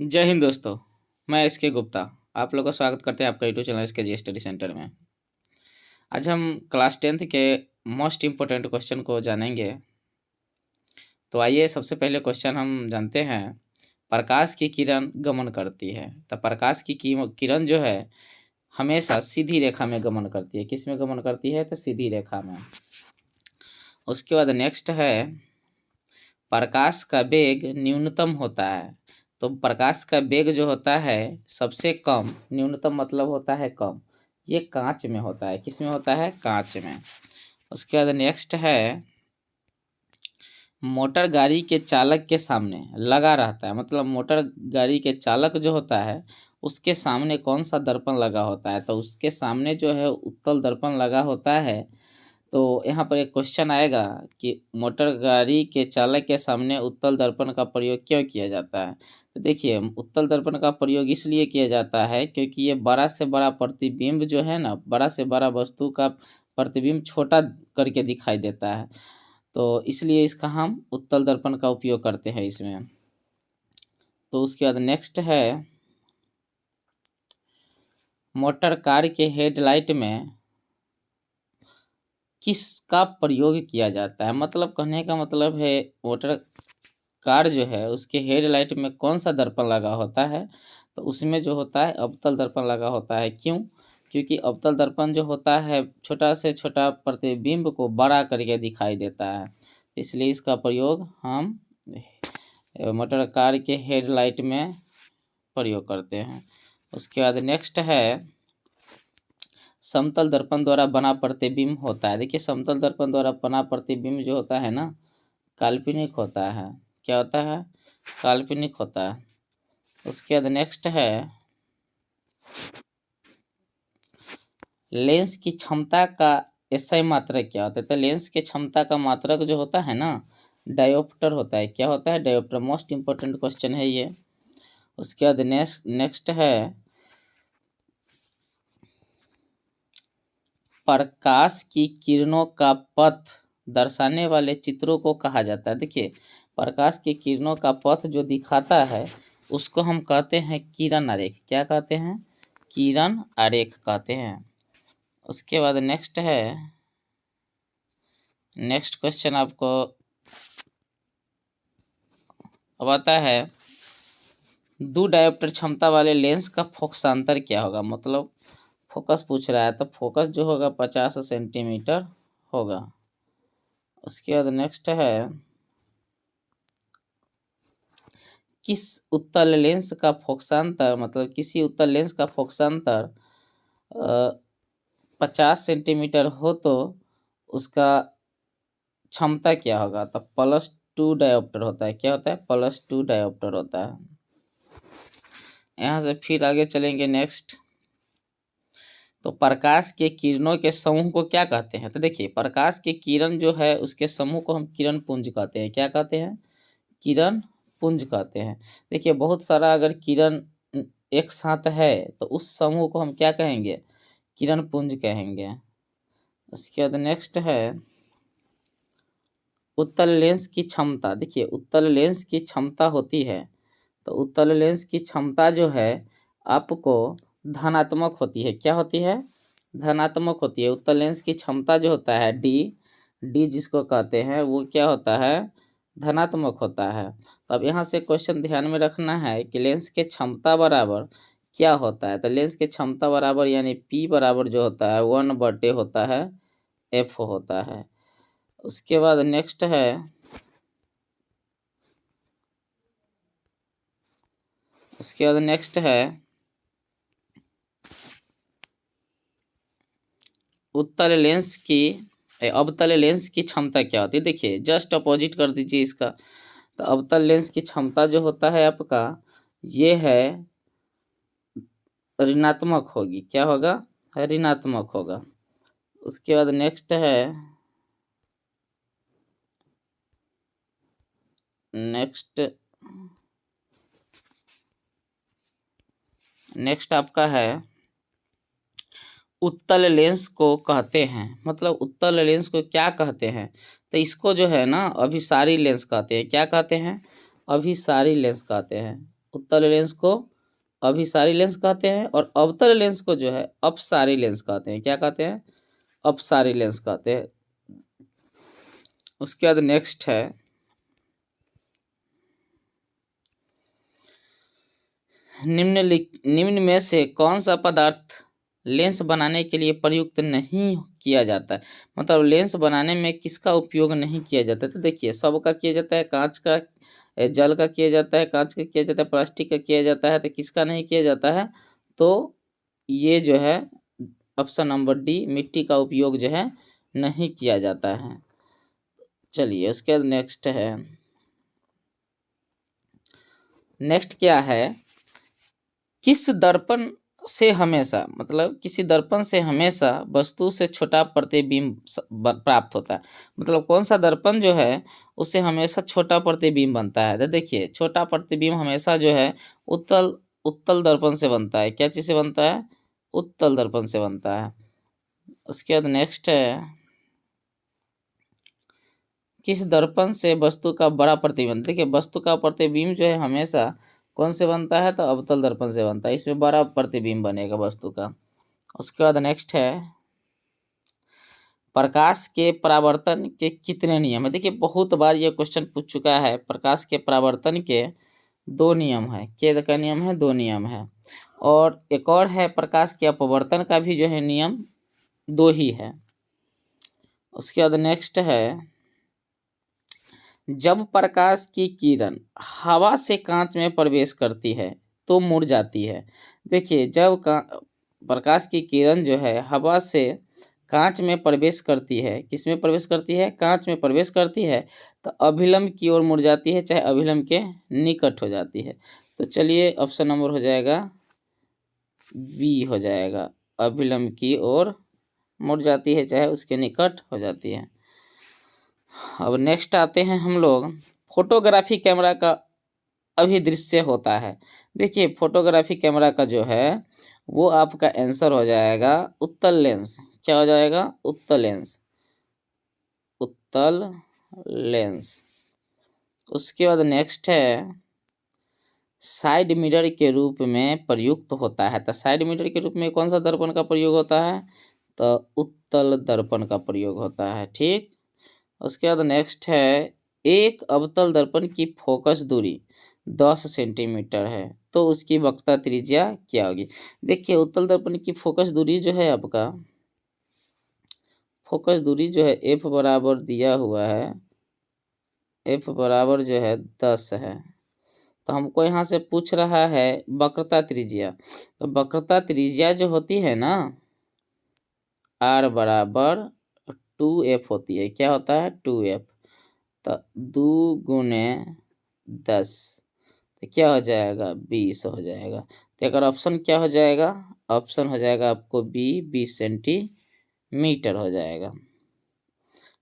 जय हिंद दोस्तों। मैं एस के गुप्ता आप लोगों का स्वागत करते हैं आपका यूट्यूब चैनल एस के जी स्टडी सेंटर में। आज हम क्लास 10th के मोस्ट इम्पोर्टेंट क्वेश्चन को जानेंगे। तो आइए सबसे पहले क्वेश्चन हम जानते हैं। प्रकाश की किरण गमन करती है, तो प्रकाश की किरण जो है हमेशा सीधी रेखा में गमन करती है। किस में गमन करती है? तो सीधी रेखा में। उसके बाद नेक्स्ट है, प्रकाश का वेग न्यूनतम होता है। तो प्रकाश का वेग जो होता है सबसे कम, न्यूनतम मतलब होता है कम, ये कांच में होता है। किस में होता है? कांच में। उसके बाद नेक्स्ट है, मोटर गाड़ी के चालक के सामने लगा रहता है। मतलब मोटर गाड़ी के चालक जो होता है उसके सामने कौन सा दर्पण लगा होता है? तो उसके सामने जो है उत्तल दर्पण लगा होता है। तो यहाँ पर एक क्वेश्चन आएगा कि मोटर गाड़ी के चालक के सामने उत्तल दर्पण का प्रयोग क्यों किया जाता है? तो देखिए, उत्तल दर्पण का प्रयोग इसलिए किया जाता है क्योंकि ये बड़ा से बड़ा प्रतिबिंब जो है ना, बड़ा से बड़ा वस्तु का प्रतिबिंब छोटा करके दिखाई देता है। तो इसलिए इसका हम उत्तल दर्पण का उपयोग करते हैं इसमें। तो उसके बाद नेक्स्ट है, मोटर कार के हेडलाइट में किसका प्रयोग किया जाता है? मतलब कहने का मतलब है, मोटर कार जो है उसके हेडलाइट में कौन सा दर्पण लगा होता है? तो उसमें जो होता है अवतल दर्पण लगा होता है। क्यों? क्योंकि अवतल दर्पण जो होता है छोटा से छोटा प्रतिबिंब को बड़ा करके दिखाई देता है, इसलिए इसका प्रयोग हम मोटर कार के हेडलाइट में प्रयोग करते हैं। उसके बाद नेक्स्ट है, समतल दर्पण द्वारा बना प्रतिबिंब होता है। देखिए, समतल दर्पण द्वारा बना प्रतिबिंब जो होता है ना, काल्पनिक होता है। क्या होता है? काल्पनिक होता है। उसके बाद नेक्स्ट है, लेंस की क्षमता का एसआई मात्रक क्या होता है? तो लेंस के क्षमता का मात्रक जो होता है ना, डायोप्टर होता है। क्या होता है? डायोप्टर। मोस्ट इंपोर्टेंट क्वेश्चन है ये। उसके बाद नेक्स्ट है, प्रकाश की किरणों का पथ दर्शाने वाले चित्रों को कहा जाता है। देखिए, प्रकाश की किरणों का पथ जो दिखाता है उसको हम कहते हैं किरण आरेख। क्या कहते हैं? किरण आरेख कहते हैं। उसके बाद नेक्स्ट है, नेक्स्ट क्वेश्चन आपको अब आता है, दो डायोप्टर क्षमता वाले लेंस का फोकसांतर क्या होगा? मतलब फोकस पूछ रहा है, तो फोकस जो होगा 50 सेंटीमीटर होगा। उसके बाद नेक्स्ट है, किस उत्तल लेंस का फोकसांतर, मतलब किसी उत्तल लेंस का फोकसांतर 50 सेंटीमीटर हो तो उसका क्षमता क्या होगा? तो +2 डायोप्टर होता है। क्या होता है? +2 डायोप्टर होता है। यहाँ से फिर आगे चलेंगे नेक्स्ट। तो प्रकाश के किरणों के समूह को क्या कहते हैं? तो देखिए, प्रकाश के किरण जो है उसके समूह को हम किरण पुंज कहते हैं। क्या कहते हैं? किरण पुंज कहते हैं। देखिए, बहुत सारा अगर किरण एक साथ है तो उस समूह को हम क्या कहेंगे? किरण पुंज कहेंगे। उसके बाद नेक्स्ट है, उत्तल लेंस की क्षमता। देखिए, उत्तल लेंस की क्षमता होती है, तो उत्तल लेंस की क्षमता जो है आपको धनात्मक होती है। क्या होती है? धनात्मक होती है। उत्तल लेंस की क्षमता जो होता है डी जिसको कहते हैं वो क्या होता है? धनात्मक होता है। तो अब यहाँ से क्वेश्चन ध्यान में रखना है कि लेंस के क्षमता बराबर क्या होता है? तो लेंस के क्षमता बराबर यानी P बराबर जो होता है 1/, होता है F होता है। उसके बाद नेक्स्ट है, उसके बाद नेक्स्ट है, उत्तल लेंस की अवतल लेंस की क्षमता क्या होती है? देखिए, जस्ट अपोजिट कर दीजिए इसका। तो अवतल लेंस की क्षमता जो होता है आपका, ये है ऋणात्मक होगी। क्या होगा? ऋणात्मक होगा। उसके बाद नेक्स्ट है, नेक्स्ट आपका है, उत्तल लेंस को कहते हैं। मतलब उत्तल लेंस को क्या कहते हैं? तो इसको जो है ना अभिसारी लेंस कहते हैं। क्या कहते हैं? अभिसारी लेंस कहते हैं। उत्तल लेंस को अभिसारी लेंस कहते हैं और अवतल लेंस को जो है अपसारी लेंस कहते हैं। क्या कहते हैं? अपसारी लेंस कहते हैं। उसके बाद नेक्स्ट है निम्न में से कौन सा पदार्थ लेंस बनाने के लिए प्रयुक्त नहीं किया जाता है? मतलब लेंस बनाने में किसका उपयोग नहीं किया जाता है? तो देखिए, सबका किया जाता है, कांच का, जल का किया जाता है, कांच का किया जाता है, प्लास्टिक का किया जाता है, तो किसका नहीं किया जाता है? तो ये जो है ऑप्शन नंबर डी, मिट्टी का उपयोग जो है नहीं किया जाता है। चलिए उसके बाद नेक्स्ट क्या है? किस दर्पण से हमेशा, मतलब किसी दर्पण से हमेशा वस्तु से छोटा प्रतिबिंब प्राप्त होता है। मतलब कौन सा दर्पण जो है उससे हमेशा छोटा प्रतिबिंब बनता है? तो देखिए, छोटा प्रतिबिंब हमेशा जो है उत्तल उत्तल दर्पण से बनता है। क्या चीज से बनता है? उत्तल दर्पण से बनता है। उसके बाद नेक्स्ट है किस दर्पण से वस्तु का बड़ा प्रतिबिंब? देखिए, वस्तु का प्रतिबिंब जो है हमेशा कौन से बनता है? तो अवतल दर्पण से बनता है, इसमें बड़ा प्रतिबिंब बनेगा वस्तु का। उसके बाद नेक्स्ट है प्रकाश के परावर्तन के कितने नियम है? देखिए, बहुत बार ये क्वेश्चन पूछ चुका है। प्रकाश के परावर्तन के 2 नियम है। क्या का नियम है? 2 नियम है। और एक और है प्रकाश के अपवर्तन का भी जो है नियम 2 ही है। उसके बाद नेक्स्ट है जब प्रकाश की किरण हवा से कांच में प्रवेश करती है तो मुड़ जाती है। देखिए, जब प्रकाश की किरण जो है हवा से कांच में प्रवेश करती है, किस में प्रवेश करती है? कांच में प्रवेश करती है, तो अभिलंब की ओर मुड़ जाती है, चाहे अभिलंब के निकट हो जाती है। तो चलिए ऑप्शन नंबर हो जाएगा बी हो जाएगा, अभिलंब की ओर मुड़ जाती है, चाहे उसके निकट हो जाती है। अब नेक्स्ट आते हैं हम लोग, फोटोग्राफी कैमरा का अभिदृश्य होता है। देखिए, फोटोग्राफी कैमरा का जो है वो आपका आंसर हो जाएगा उत्तल लेंस। क्या हो जाएगा? उत्तल लेंस, उत्तल लेंस। उसके बाद नेक्स्ट है साइड मिरर के रूप में प्रयुक्त होता है। तो साइड मिरर के रूप में कौन सा दर्पण का प्रयोग होता है? तो उत्तल दर्पण का प्रयोग होता है। ठीक। उसके बाद नेक्स्ट है एक अवतल दर्पण की फोकस दूरी 10 सेंटीमीटर है, तो उसकी वक्रता त्रिज्या क्या होगी? देखिए, उत्तल दर्पण की फोकस दूरी जो है आपका, फोकस दूरी जो है एफ बराबर दिया हुआ है, एफ बराबर जो है 10 है। तो हमको यहाँ से पूछ रहा है वक्रता त्रिज्या। तो वक्रता त्रिज्या जो होती है ना, आर बराबर 2f होती है। क्या होता है? 2f। तो 2 गुने 10, तो क्या हो जाएगा? 20 हो जाएगा। तो अगर ऑप्शन क्या हो जाएगा? ऑप्शन हो जाएगा आपको बी, 20 सेंटीमीटर हो जाएगा।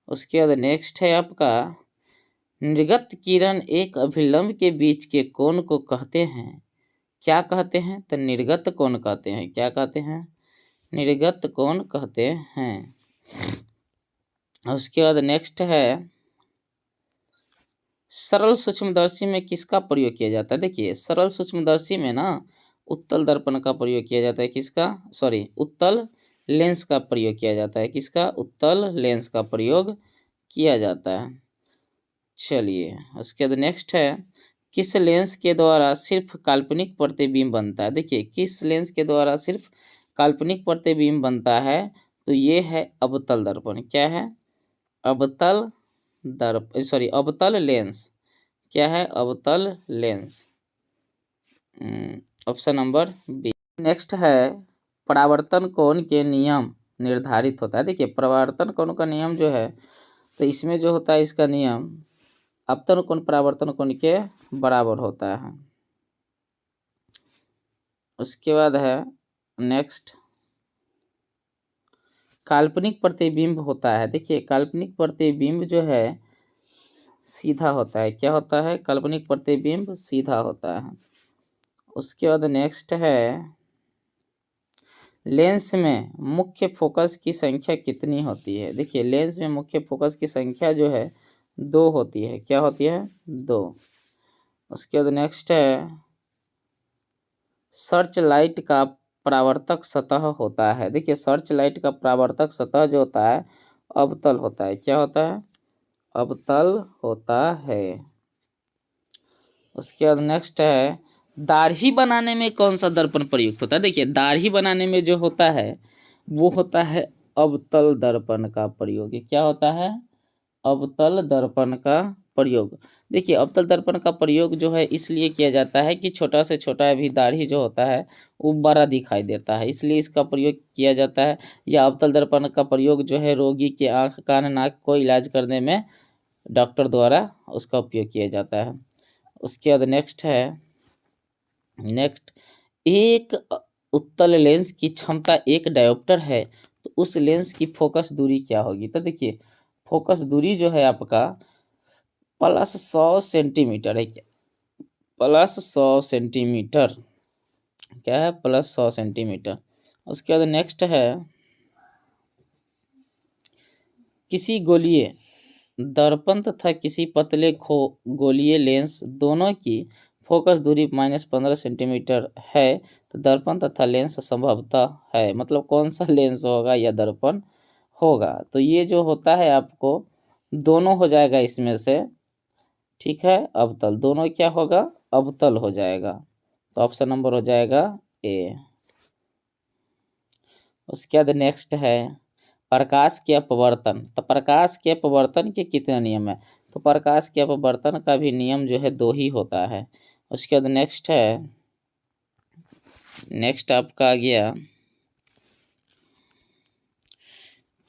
उसके बाद नेक्स्ट है आपका निर्गत किरण एक अभिलंब के बीच के कोण को कहते हैं। क्या कहते हैं? तो निर्गत कोण कहते हैं। क्या कहते हैं? निर्गत कोण कहते हैं। उसके बाद नेक्स्ट है सरल सूक्ष्मदर्शी में किसका प्रयोग किया जाता है? देखिए, सरल सूक्ष्मदर्शी में ना उत्तल दर्पण का प्रयोग किया जाता है। किसका? सॉरी, उत्तल लेंस का प्रयोग किया जाता है। किसका? उत्तल लेंस का प्रयोग किया जाता है। चलिए उसके बाद नेक्स्ट है किस लेंस के द्वारा सिर्फ काल्पनिक प्रतिबिंब बनता है? देखिए, किस लेंस के द्वारा सिर्फ काल्पनिक प्रतिबिंब बनता है? तो ये है अवतल दर्पण। क्या है? अवतल अवतल लेंस। क्या है? अवतल lens. Option number B. Next है परावर्तन कोण के नियम निर्धारित होता है। देखिए, परावर्तन कोण का नियम जो है, तो इसमें जो होता है इसका नियम अपतन कोण परावर्तन कोण के बराबर होता है। उसके बाद है नेक्स्ट काल्पनिक प्रतिबिंब होता है। देखिए, काल्पनिक प्रतिबिंब जो है सीधा होता है। क्या होता है? काल्पनिक प्रतिबिंब सीधा होता है। उसके बाद नेक्स्ट है लेंस में मुख्य फोकस की संख्या कितनी होती है? देखिए, लेंस में मुख्य फोकस की संख्या जो है 2 होती है। क्या होती है? 2। उसके बाद नेक्स्ट है सर्च लाइट का परावर्तक सतह होता है। देखिए सर्च लाइट का परावर्तक सतह जो होता है अवतल होता है। क्या होता है? अवतल होता है। उसके बाद नेक्स्ट है, दाढ़ी बनाने में कौन सा दर्पण प्रयुक्त होता है? देखिए दाढ़ी बनाने में जो होता है वो होता है अवतल दर्पण का प्रयोग। ये क्या होता है? अवतल दर्पण का प्रयोग। देखिए अवतल दर्पण का प्रयोग जो है इसलिए किया जाता है कि छोटा से छोटा भी दाढ़ी जो होता है वो बड़ा दिखाई देता है, इसलिए इसका प्रयोग किया जाता है। या अवतल दर्पण का प्रयोग जो है रोगी के आँख कान नाक को इलाज करने में डॉक्टर द्वारा उसका उपयोग किया जाता है। उसके बाद नेक्स्ट है, नेक्स्ट एक उत्तल लेंस की क्षमता एक डायोप्टर है तो उस लेंस की फोकस दूरी क्या होगी? तो देखिए फोकस दूरी जो है आपका +100 सेंटीमीटर है। +100 सेंटीमीटर। क्या है? +100 सेंटीमीटर। उसके बाद नेक्स्ट है, किसी गोलीय दर्पण तथा किसी पतले गोलीय लेंस दोनों की फोकस दूरी -15 सेंटीमीटर है तो दर्पण तथा लेंस संभवतः है। मतलब कौन सा लेंस होगा या दर्पण होगा? तो ये जो होता है आपको दोनों हो जाएगा इसमें से, ठीक है। अवतल दोनों क्या होगा? अवतल हो जाएगा। तो ऑप्शन नंबर हो जाएगा ए। उसके बाद नेक्स्ट है प्रकाश के अपवर्तन। तो प्रकाश के अपवर्तन के कितने नियम है? तो प्रकाश के अपवर्तन का भी नियम जो है 2 ही होता है। उसके बाद नेक्स्ट है, नेक्स्ट आपका आ गया,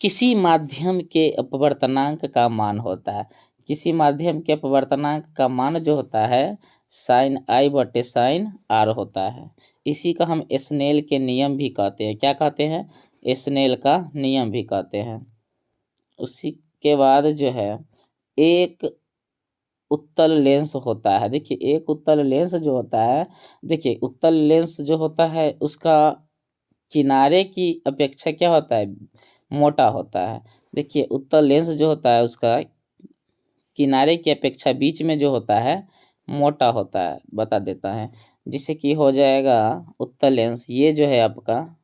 किसी माध्यम के अपवर्तनांक का मान होता है। किसी माध्यम के अपवर्तनांक का मान जो होता है sin I/sin R होता है। इसी का हम स्नेल के नियम भी कहते हैं। क्या कहते हैं? स्नेल का नियम भी कहते हैं। उसी के बाद जो है एक उत्तल लेंस होता है। देखिए एक उत्तल लेंस जो होता है, देखिए उत्तल लेंस जो होता है उसका किनारे की अपेक्षा क्या होता है? मोटा होता है। देखिए उत्तल लेंस जो होता है उसका किनारे की अपेक्षा बीच में जो होता है मोटा होता है, बता देता है। जिससे कि हो जाएगा उत्तल लेंस, ये जो है आपका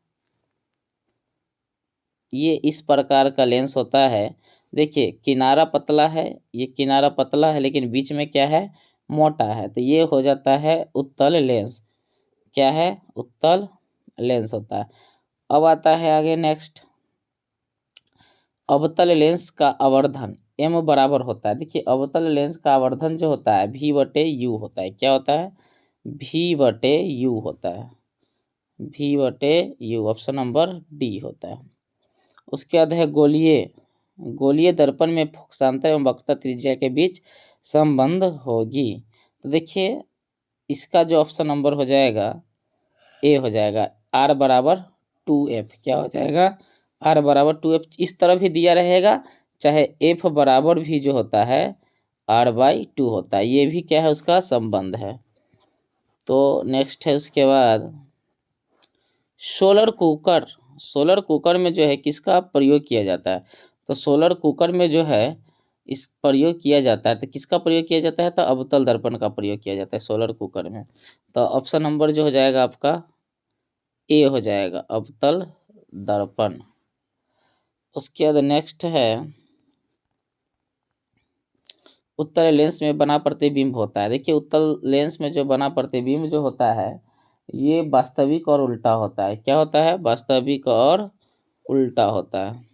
ये इस प्रकार का लेंस होता है। देखिए किनारा पतला है, ये किनारा पतला है लेकिन बीच में क्या है? मोटा है, तो ये हो जाता है उत्तल लेंस। क्या है? उत्तल लेंस होता है। अब आता है आगे नेक्स्ट, अवतल लेंस का आवर्धन m बराबर होता है। देखिए अवतल लेंस का आवर्धन जो होता है V/U होता है। क्या होता है? V/U होता है। V/U ऑप्शन नंबर डी होता है। उसके बाद है गोलीय दर्पण में फोकसांतर एवं वक्रता त्रिज्या के बीच संबंध होगी। तो देखिए इसका जो ऑप्शन नंबर हो जाएगा ए हो जाएगा, R/2F। क्या हो जाएगा? R/2F। इस तरह भी दिया रहेगा, चाहे F बराबर भी जो होता है R/2 होता है। ये भी क्या है? उसका संबंध है। तो नेक्स्ट है उसके बाद सोलर कुकर। सोलर कुकर में जो है किसका प्रयोग किया जाता है? तो सोलर कुकर में जो है इस प्रयोग किया जाता है, तो किसका प्रयोग किया जाता है? तो अवतल दर्पण का प्रयोग किया जाता है सोलर कुकर में। तो ऑप्शन नंबर जो हो जाएगा आपका ए हो जाएगा, अवतल दर्पण। उसके बाद नेक्स्ट है उत्तल लेंस में बना प्रतिबिंब होता है। देखिए उत्तल लेंस में जो बना प्रतिबिंब जो होता है ये वास्तविक और उल्टा होता है। क्या होता है? वास्तविक और उल्टा होता है।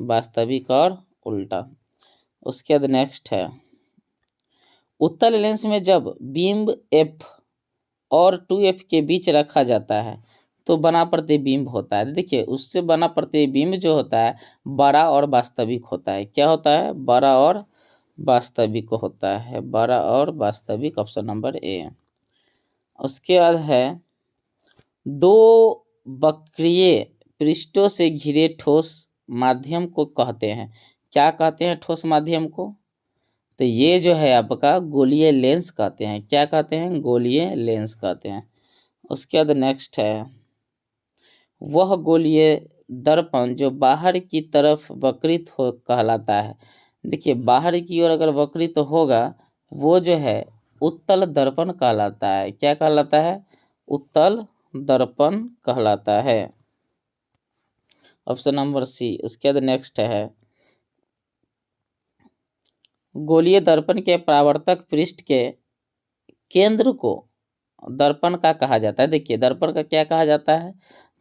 वास्तविक और उल्टा। उसके बाद नेक्स्ट है उत्तल लेंस में जब बिंब F और 2F के बीच रखा जाता है तो बना प्रतिबिंब होता है। देखिए उससे बना प्रतिबिंब जो होता है बड़ा और वास्तविक होता है। क्या होता है? बड़ा और वास्तविक होता है। बड़ा और वास्तविक, ऑप्शन नंबर ए। उसके बाद है दो वक्रीय पृष्ठों से घिरे ठोस माध्यम को कहते हैं। क्या कहते हैं ठोस माध्यम को? तो ये जो है आपका गोलीय लेंस कहते हैं। क्या कहते हैं? गोलीय लेंस कहते हैं। उसके बाद नेक्स्ट है वह गोलीय दर्पण जो बाहर की तरफ वक्रित हो कहलाता है। देखिए बाहर की ओर अगर वक्रित होगा वो जो है उत्तल दर्पण कहलाता है। क्या कहलाता है? उत्तल दर्पण कहलाता है। Option number C. उसके बाद नेक्स्ट है, गोलीय दर्पण के परावर्तक पृष्ठ के केंद्र को दर्पण का कहा जाता है। देखिए दर्पण का क्या कहा जाता है,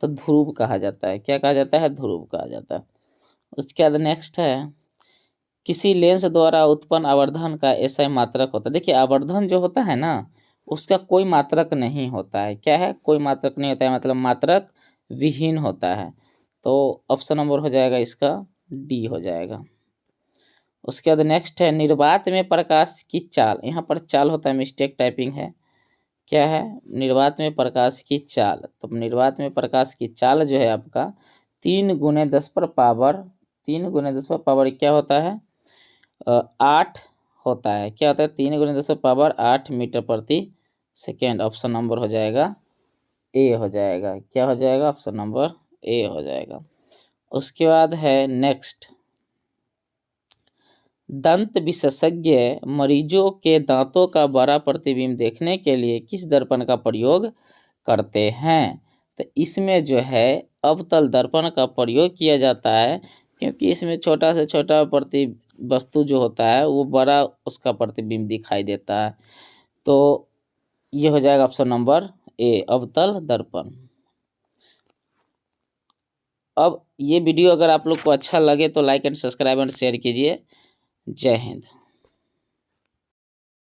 तो ध्रुव कहा जाता है। क्या कहा जाता है, ध्रुव कहा जाता है। उसके बाद नेक्स्ट है, किसी लेंस द्वारा उत्पन्न आवर्धन का ऐसा मात्रक होता है। देखिए आवर्धन जो होता है ना, उसका कोई मात्रक नहीं होता है। क्या है, कोई मात्रक नहीं होता है, मतलब मात्रक विहीन होता है। तो ऑप्शन नंबर हो जाएगा इसका डी हो जाएगा। उसके बाद नेक्स्ट है, निर्वात में प्रकाश की चाल। यहाँ पर चाल होता है, मिस्टेक टाइपिंग है। क्या है, निर्वात में प्रकाश की चाल। तो निर्वात में प्रकाश की चाल जो है आपका 3 × 10⁻³ क्या होता है, 8 होता है। क्या होता है, 3 × 10⁻8 मीटर प्रति सेकेंड। ऑप्शन नंबर हो जाएगा ए हो जाएगा। क्या हो जाएगा, ऑप्शन नंबर ए हो जाएगा। उसके बाद है नेक्स्ट, दंत विशेषज्ञ मरीजों के दांतों का बड़ा प्रतिबिंब देखने के लिए किस दर्पण का प्रयोग करते हैं। तो इसमें जो है अवतल दर्पण का प्रयोग किया जाता है, क्योंकि इसमें छोटा से छोटा वस्तु जो होता है वो बड़ा उसका प्रतिबिंब दिखाई देता है। तो ये हो जाएगा ऑप्शन नंबर ए, अवतल दर्पण। अब ये वीडियो अगर आप लोग को अच्छा लगे तो like and subscribe and share कीजिए। जय हिंद।